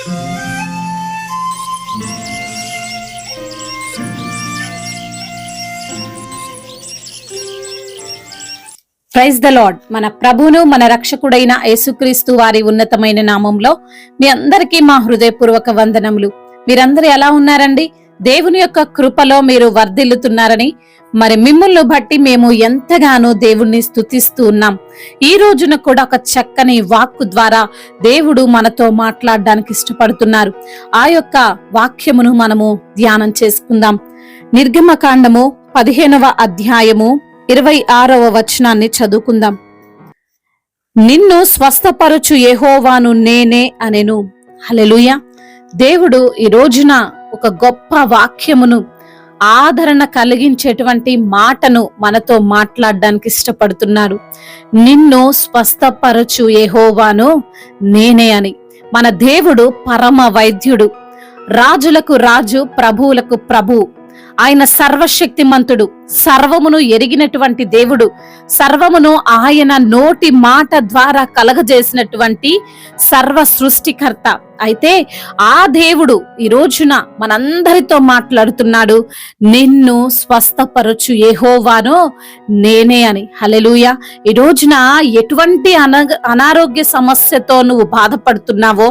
Praise the lord. మన ప్రభువును మన రక్షకుడైన యేసుక్రీస్తు వారి ఉన్నతమైన నామంలో మీ అందరికీ మా హృదయపూర్వక వందనములు. మీరందరూ ఎలా ఉన్నారండి? దేవుని యొక్క కృపలో మీరు వర్ధిల్లుతున్నారని, మరి మిమ్మల్ని బట్టి మేము ఎంతగానో దేవుణ్ణి స్తుతిస్తూ ఉన్నాం. ఈ రోజున కూడా ఒక చక్కని వాక్కు ద్వారా దేవుడు మనతో మాట్లాడడానికి ఇష్టపడుతున్నారు. ఆ యొక్క వాక్యమును మనము ధ్యానం చేసుకుందాం. నిర్గమకాండము 15వ అధ్యాయము 26వ వచనాన్ని చదువుకుందాం. నిన్ను స్వస్థపరచు యెహోవాను నేనే అనెను. హల్లెలూయా. దేవుడు ఈ రోజున ఒక గొప్ప వాక్యమును, ఆదరణ కలిగించేటువంటి మాటను మనతో మాట్లాడడానికి ఇష్టపడుతున్నారు. నిన్ను స్వస్థపరచు యెహోవాను నేనే అని. మన దేవుడు పరమ వైద్యుడు, రాజులకు రాజు, ప్రభువులకు ప్రభువు. ఆయన సర్వశక్తిమంతుడు, సర్వమును ఎరిగినటువంటి దేవుడు, సర్వమును ఆయన నోటి మాట ద్వారా కలగజేసినటువంటి సర్వ సృష్టికర్త. అయితే ఆ దేవుడు ఈ రోజున మనందరితో మాట్లాడుతున్నాడు. నిన్ను స్వస్థపరచు యెహోవాను నేనే అని. హల్లెలూయా. ఈ రోజున ఎటువంటి అనారోగ్య సమస్యతో నువ్వు బాధపడుతున్నావో,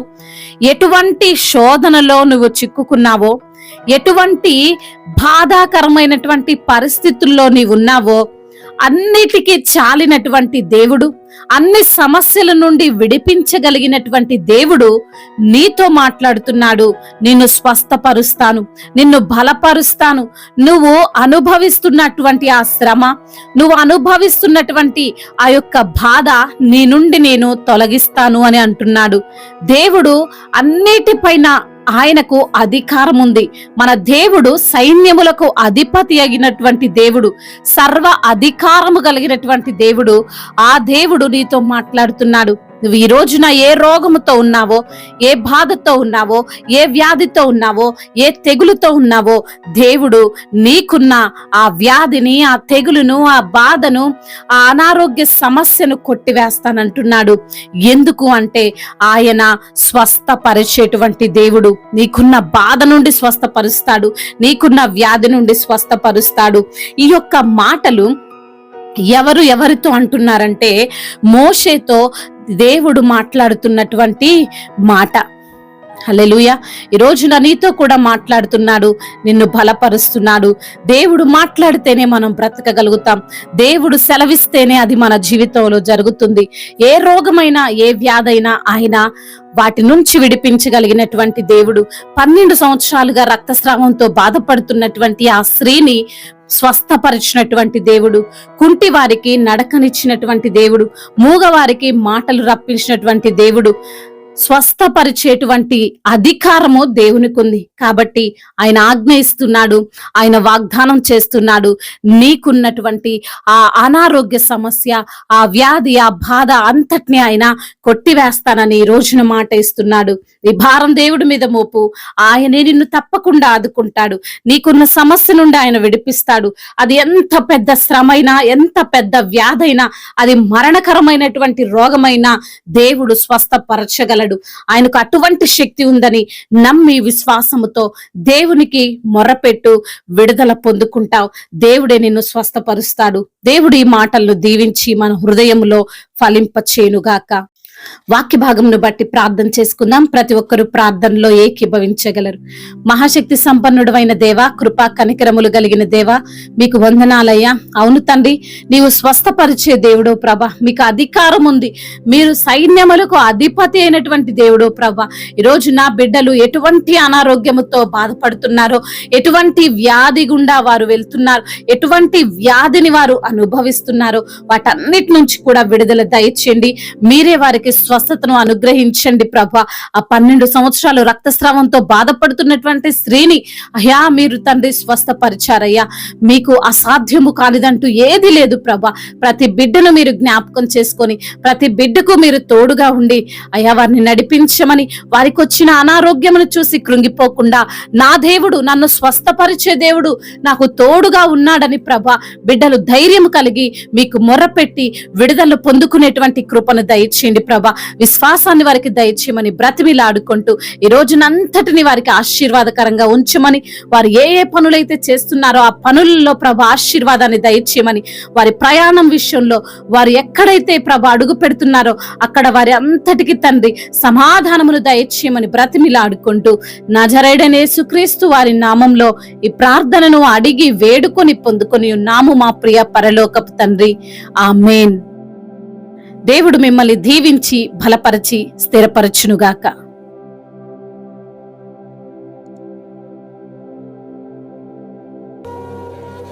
ఎటువంటి శోధనలో నువ్వు చిక్కుకున్నావో, ఎటువంటి బాధాకరమైనటువంటి పరిస్థితుల్లో నీవు ఉన్నావో, అన్నిటికీ చాలినటువంటి దేవుడు, అన్ని సమస్యల నుండి విడిపించగలిగినటువంటి దేవుడు నీతో మాట్లాడుతున్నాడు. నిన్ను స్వస్థపరుస్తాను, నిన్ను బలపరుస్తాను. నువ్వు అనుభవిస్తున్నటువంటి ఆ శ్రమ, నువ్వు అనుభవిస్తున్నటువంటి ఆ యొక్క బాధ నీ నుండి నేను తొలగిస్తాను అని అంటున్నాడు. దేవుడు అన్నిటిపైన ఆయనకు అధికారం ఉంది. మన దేవుడు సైన్యములకు అధిపతి అయినటువంటి దేవుడు, సర్వ అధికారము కలిగినటువంటి దేవుడు. ఆ దేవుడు నీతో మాట్లాడుతున్నాడు. నువ్వు ఈ రోజున ఏ రోగముతో ఉన్నావో, ఏ బాధతో ఉన్నావో, ఏ వ్యాధితో ఉన్నావో, ఏ తెగులుతో ఉన్నావో, దేవుడు నీకున్న ఆ వ్యాధిని, ఆ తెగులును, ఆ బాధను, ఆ అనారోగ్య సమస్యను కొట్టివేస్తానంటున్నాడు. ఎందుకు అంటే ఆయన స్వస్థపరిచేటువంటి దేవుడు. నీకున్న బాధ నుండి స్వస్థపరుస్తాడు, నీకున్న వ్యాధి నుండి స్వస్థపరుస్తాడు. ఈ యొక్క మాటలు ఎవరితో అంటున్నారంటే మోషేతో దేవుడు మాట్లాడుతున్నటువంటి మాట. హల్లెలూయా. ఈ రోజున నీతో కూడా మాట్లాడుతున్నాడు, నిన్ను బలపరుస్తున్నాడు. దేవుడు మాట్లాడితేనే మనం బ్రతకగలుగుతాం. దేవుడు సెలవిస్తేనే అది మన జీవితంలో జరుగుతుంది. ఏ రోగమైనా, ఏ వ్యాధైనా ఆయన వాటి నుంచి విడిపించగలిగినటువంటి దేవుడు. 12 సంవత్సరాలుగా రక్తస్రావంతో బాధపడుతున్నటువంటి ఆ స్త్రీని స్వస్థపరిచినటువంటి దేవుడు, కుంటి వారికి నడకనిచ్చినటువంటి దేవుడు, మూగవారికి మాటలు రప్పించినటువంటి దేవుడు. స్వస్థపరిచేటువంటి అధికారము దేవునికి ఉంది. కాబట్టి ఆయన ఆజ్ఞ ఇస్తున్నాడు, ఆయన వాగ్దానం చేస్తున్నాడు. నీకున్నటువంటి ఆ అనారోగ్య సమస్య, ఆ వ్యాధి, ఆ బాధ అంతటిని ఆయన కొట్టివేస్తానని ఈ రోజున మాట ఇస్తున్నాడు. ఈ భారం దేవుడి మీద మోపు, ఆయనే నిన్ను తప్పకుండా ఆదుకుంటాడు. నీకున్న సమస్య నుండి ఆయన విడిపిస్తాడు. అది ఎంత పెద్ద శ్రమైనా, ఎంత పెద్ద వ్యాధైనా, అది మరణకరమైనటువంటి రోగమైనా దేవుడు స్వస్థపరచగలడు. ఆయనకు అటువంటి శక్తి ఉందని నమ్మి విశ్వాసముతో దేవునికి మొరపెట్టు, విడుదల పొందుకుంటావు. దేవుడే నిన్ను స్వస్థపరుస్తాడు. దేవుడు ఈ మాటలను దీవించి మన హృదయంలో ఫలింపచేయునుగాక. వాక్య భాగంను బట్టి ప్రార్థన చేసుకుందాం. ప్రతి ఒక్కరూ ప్రార్థనలో ఏకీభవించగలరు. మహాశక్తి సంపన్నుడైన దేవా, కృపా కనికరములు కలిగిన దేవా, మీకు వందనాలయ్యా. అవును తండ్రి, నీవు స్వస్థపరిచే దేవుడో ప్రభా, మీకు అధికారం ఉంది. మీరు సైన్యములకు అధిపతి అయినటువంటి దేవుడో ప్రభా. ఈరోజు నా బిడ్డలు ఎటువంటి అనారోగ్యముతో బాధపడుతున్నారో, ఎటువంటి వ్యాధి గుండా వారు వెళ్తున్నారు, ఎటువంటి వ్యాధిని వారు అనుభవిస్తున్నారో, వాటన్నిటి నుంచి కూడా విడుదల దయచేయండి. మీరే వారికి స్వస్థతను అనుగ్రహించండి ప్రభా. ఆ 12 సంవత్సరాలు రక్తస్రావంతో బాధపడుతున్నటువంటి స్త్రీని అయ్యా మీరు తండ్రి స్వస్థపరిచారయ్యా. మీకు అసాధ్యము కానిదంటూ ఏది లేదు ప్రభా. ప్రతి బిడ్డను మీరు జ్ఞాపకం చేసుకొని, ప్రతి బిడ్డకు మీరు తోడుగా ఉండి అయ్యా వారిని నడిపించమని, వారికి వచ్చిన అనారోగ్యమును చూసి కృంగిపోకుండా నా దేవుడు, నన్ను స్వస్థపరిచే దేవుడు నాకు తోడుగా ఉన్నాడని ప్రభా బిడ్డలు ధైర్యం కలిగి మీకు మొరపెట్టి విడుదల పొందుకునేటువంటి కృపను దయచేయండి ప్రభా. ప్రభా విశ్వాసాన్ని వారికి దయచేయమని బ్రతిమిలాడుకుంటూ ఈ రోజునంతటిని వారికి ఆశీర్వాదకరంగా ఉంచమని, వారు ఏ ఏ పనులైతే చేస్తున్నారో ఆ పనులలో ప్రభా ఆశీర్వాదాన్ని దయచేయమని, వారి ప్రయాణం విషయంలో వారు ఎక్కడైతే ప్రభా అడుగు పెడుతున్నారో అక్కడ వారి అంతటికి తండ్రి సమాధానమును దయచేయమని బ్రతిమిలాడుకుంటూ నజరేయుడైన యేసుక్రీస్తు వారి నామంలో ఈ ప్రార్థనను అడిగి వేడుకొని పొందుకొని ఉన్నాము మా ప్రియ పరలోకపు తండ్రి. ఆమేన్. దేవుడు మిమ్మల్ని దీవించి బలపరిచి స్థిరపరచునుగాక.